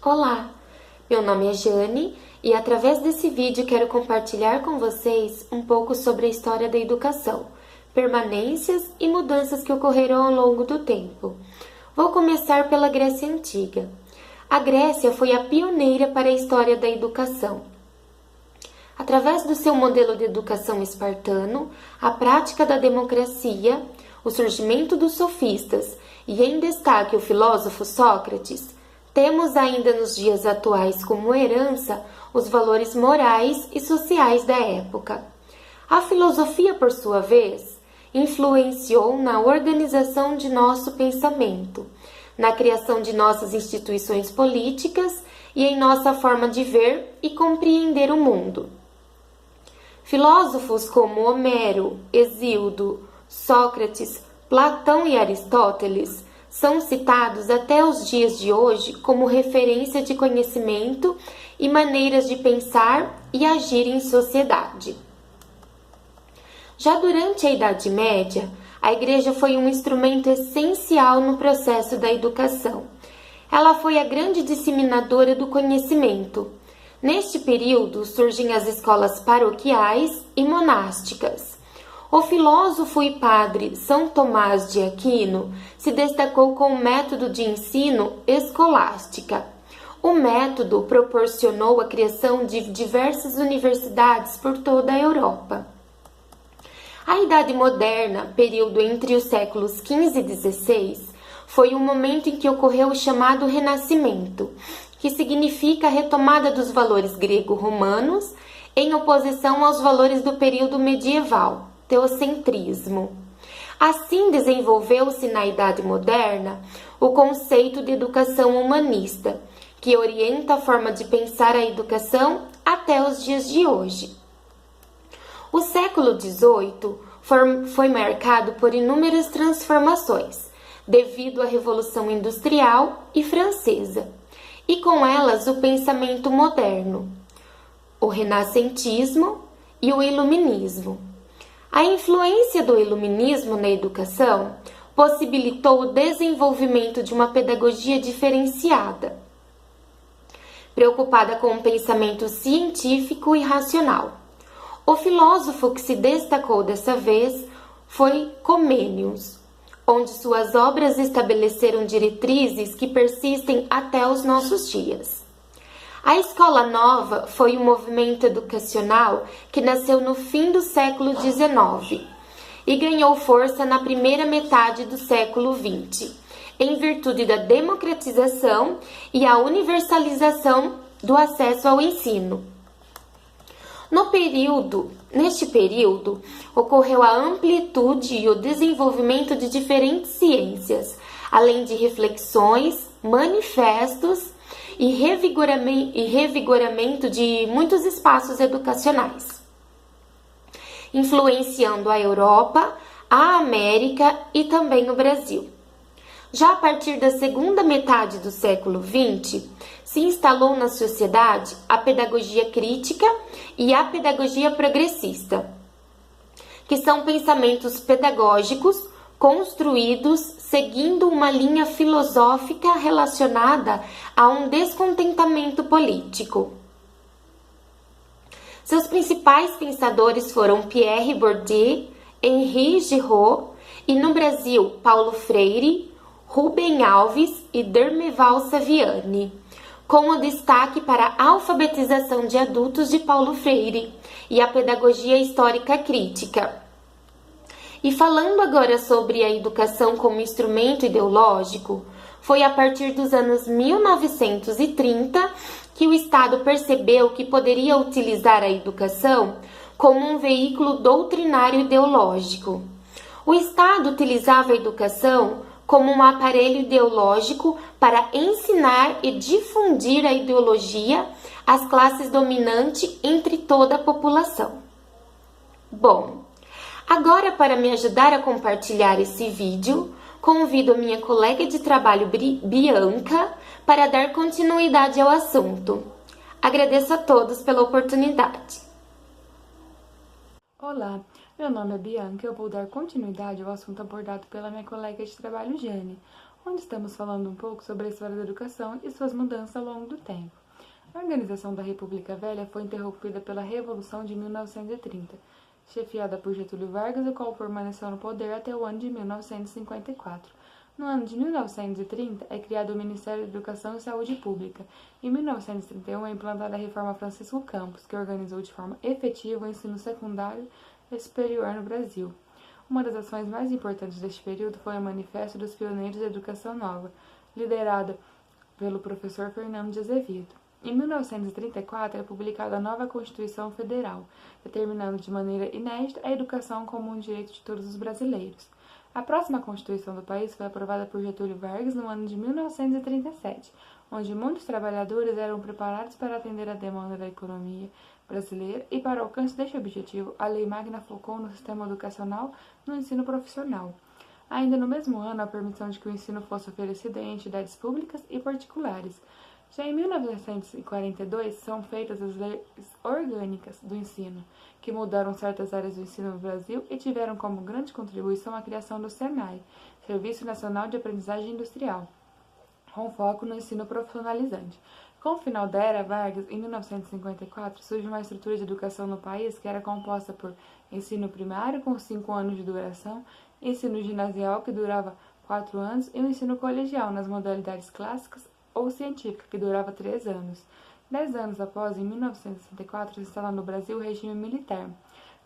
Olá, meu nome é Jane e através desse vídeo quero compartilhar com vocês um pouco sobre a história da educação, permanências e mudanças que ocorreram ao longo do tempo. Vou começar pela Grécia Antiga. A Grécia foi a pioneira para a história da educação. Através do seu modelo de educação espartano, a prática da democracia, o surgimento dos sofistas e, em destaque, o filósofo Sócrates, temos ainda nos dias atuais como herança os valores morais e sociais da época. A filosofia, por sua vez, influenciou na organização de nosso pensamento, na criação de nossas instituições políticas e em nossa forma de ver e compreender o mundo. Filósofos como Homero, Hesíodo, Sócrates, Platão e Aristóteles são citados até os dias de hoje como referência de conhecimento e maneiras de pensar e agir em sociedade. Já durante a Idade Média, a Igreja foi um instrumento essencial no processo da educação. Ela foi a grande disseminadora do conhecimento. Neste período surgem as escolas paroquiais e monásticas. O filósofo e padre São Tomás de Aquino se destacou com o método de ensino escolástica. O método proporcionou a criação de diversas universidades por toda a Europa. A Idade Moderna, período entre os séculos XV e XVI, foi o momento em que ocorreu o chamado Renascimento, que significa a retomada dos valores grego-romanos em oposição aos valores do período medieval, teocentrismo. Assim desenvolveu-se na Idade Moderna o conceito de educação humanista, que orienta a forma de pensar a educação até os dias de hoje. O século XVIII foi marcado por inúmeras transformações, devido à Revolução Industrial e Francesa, e com elas o pensamento moderno, o renascentismo e o iluminismo. A influência do iluminismo na educação possibilitou o desenvolvimento de uma pedagogia diferenciada, preocupada com o pensamento científico e racional. O filósofo que se destacou dessa vez foi Comênius, onde suas obras estabeleceram diretrizes que persistem até os nossos dias. A Escola Nova foi um movimento educacional que nasceu no fim do século XIX e ganhou força na primeira metade do século XX, em virtude da democratização e a universalização do acesso ao ensino. Neste período, ocorreu a amplitude e o desenvolvimento de diferentes ciências, além de reflexões, manifestos e revigoramento de muitos espaços educacionais, influenciando a Europa, a América e também o Brasil. Já a partir da segunda metade do século XX, se instalou na sociedade a pedagogia crítica e a pedagogia progressista, que são pensamentos pedagógicos construídos seguindo uma linha filosófica relacionada a um descontentamento político. Seus principais pensadores foram Pierre Bourdieu, Henri Giraud e, no Brasil, Paulo Freire, Rubem Alves e Dermeval Saviani, com o destaque para a alfabetização de adultos de Paulo Freire e a pedagogia histórica crítica. E falando agora sobre a educação como instrumento ideológico, foi a partir dos anos 1930 que o Estado percebeu que poderia utilizar a educação como um veículo doutrinário ideológico. O Estado utilizava a educação como um aparelho ideológico para ensinar e difundir a ideologia às classes dominantes entre toda a população. Bom, agora para me ajudar a compartilhar esse vídeo, convido a minha colega de trabalho Bianca para dar continuidade ao assunto. Agradeço a todos pela oportunidade. Olá, meu nome é Bianca e eu vou dar continuidade ao assunto abordado pela minha colega de trabalho Jane, onde estamos falando um pouco sobre a história da educação e suas mudanças ao longo do tempo. A organização da República Velha foi interrompida pela Revolução de 1930, chefiada por Getúlio Vargas, o qual permaneceu no poder até o ano de 1954. No ano de 1930, é criado o Ministério da Educação e Saúde Pública. Em 1931, é implantada a Reforma Francisco Campos, que organizou de forma efetiva o ensino secundário e superior no Brasil. Uma das ações mais importantes deste período foi o Manifesto dos Pioneiros da Educação Nova, liderada pelo professor Fernando de Azevedo. Em 1934, é publicada a nova Constituição Federal, determinando de maneira inédita a educação como um direito de todos os brasileiros. A próxima Constituição do país foi aprovada por Getúlio Vargas no ano de 1937, onde muitos trabalhadores eram preparados para atender a demanda da economia brasileira e, para o alcance deste objetivo, a Lei Magna focou no sistema educacional no ensino profissional. Ainda no mesmo ano, a permissão de que o ensino fosse oferecido em entidades públicas e particulares. Já em 1942, são feitas as leis orgânicas do ensino, que mudaram certas áreas do ensino no Brasil e tiveram como grande contribuição a criação do SENAI, Serviço Nacional de Aprendizagem Industrial, com foco no ensino profissionalizante. Com o final da era Vargas, em 1954, surge uma estrutura de educação no país que era composta por ensino primário, com 5 anos de duração, ensino ginasial, que durava 4 anos, e o ensino colegial, nas modalidades clássicas ou científica, que durava 3 anos. 10 anos após, em 1964, se instala no Brasil o regime militar.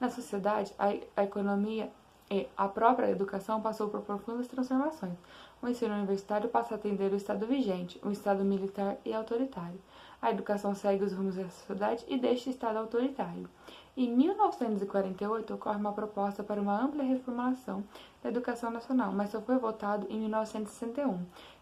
Na sociedade, a economia e a própria educação passou por profundas transformações. O ensino universitário passa a atender o Estado vigente, um Estado militar e autoritário. A educação segue os rumos da sociedade e deixa o Estado autoritário. Em 1948, ocorre uma proposta para uma ampla reformulação da educação nacional, mas só foi votado em 1961.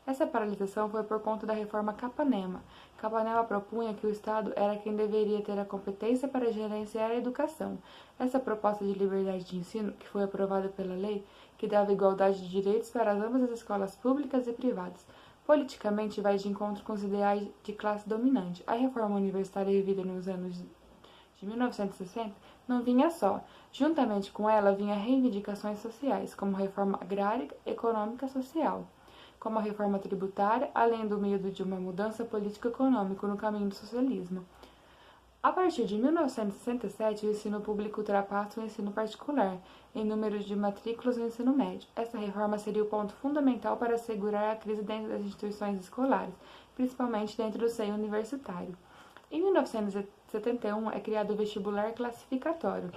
Essa paralisação foi por conta da reforma Capanema. Capanema propunha que o Estado era quem deveria ter a competência para gerenciar a educação. Essa proposta de liberdade de ensino, que foi aprovada pela lei, que dava igualdade de direitos para ambas as escolas públicas e privadas, politicamente vai de encontro com os ideais de classe dominante. A reforma universitária vivida nos anos de 1960 não vinha só. Juntamente com ela vinha reivindicações sociais, como a reforma agrária, econômica e social, como a reforma tributária, além do medo de uma mudança político-econômica no caminho do socialismo. A partir de 1967, o ensino público ultrapassa o ensino particular em número de matrículas no ensino médio. Essa reforma seria o ponto fundamental para assegurar a crise dentro das instituições escolares, principalmente dentro do seio universitário. Em 1971, é criado o vestibular classificatório.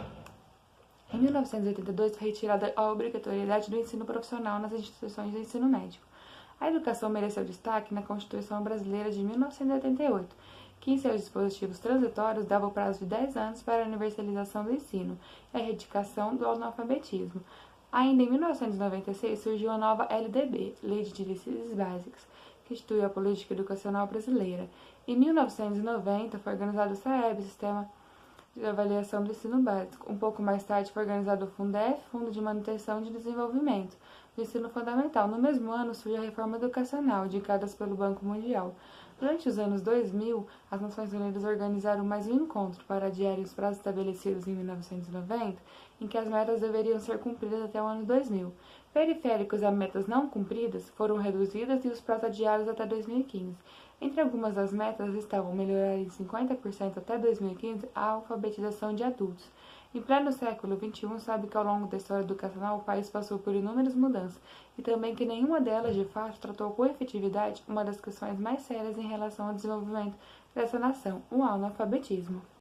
Em 1982, foi retirada a obrigatoriedade do ensino profissional nas instituições de ensino médio. A educação mereceu destaque na Constituição Brasileira de 1988, que em seus dispositivos transitórios dava o prazo de 10 anos para a universalização do ensino e a erradicação do analfabetismo. Ainda em 1996, surgiu a nova LDB, Lei de Diretrizes Básicas, que instituiu a política educacional brasileira. Em 1990, foi organizado o SAEB, Sistema de Avaliação do Ensino Básico. Um pouco mais tarde, foi organizado o Fundef, Fundo de Manutenção e de Desenvolvimento do Ensino Fundamental. No mesmo ano, surge a Reforma Educacional, indicadas pelo Banco Mundial. Durante os anos 2000, as Nações Unidas organizaram mais um encontro para adiarem os prazos estabelecidos em 1990, em que as metas deveriam ser cumpridas até o ano 2000. Periféricos a metas não cumpridas foram reduzidas e os prazos adiados até 2015. Entre algumas das metas estavam melhorar em 50% até 2015 a alfabetização de adultos. Em pleno século XXI, sabe que ao longo da história educacional o país passou por inúmeras mudanças e também que nenhuma delas, de fato, tratou com efetividade uma das questões mais sérias em relação ao desenvolvimento dessa nação, o analfabetismo.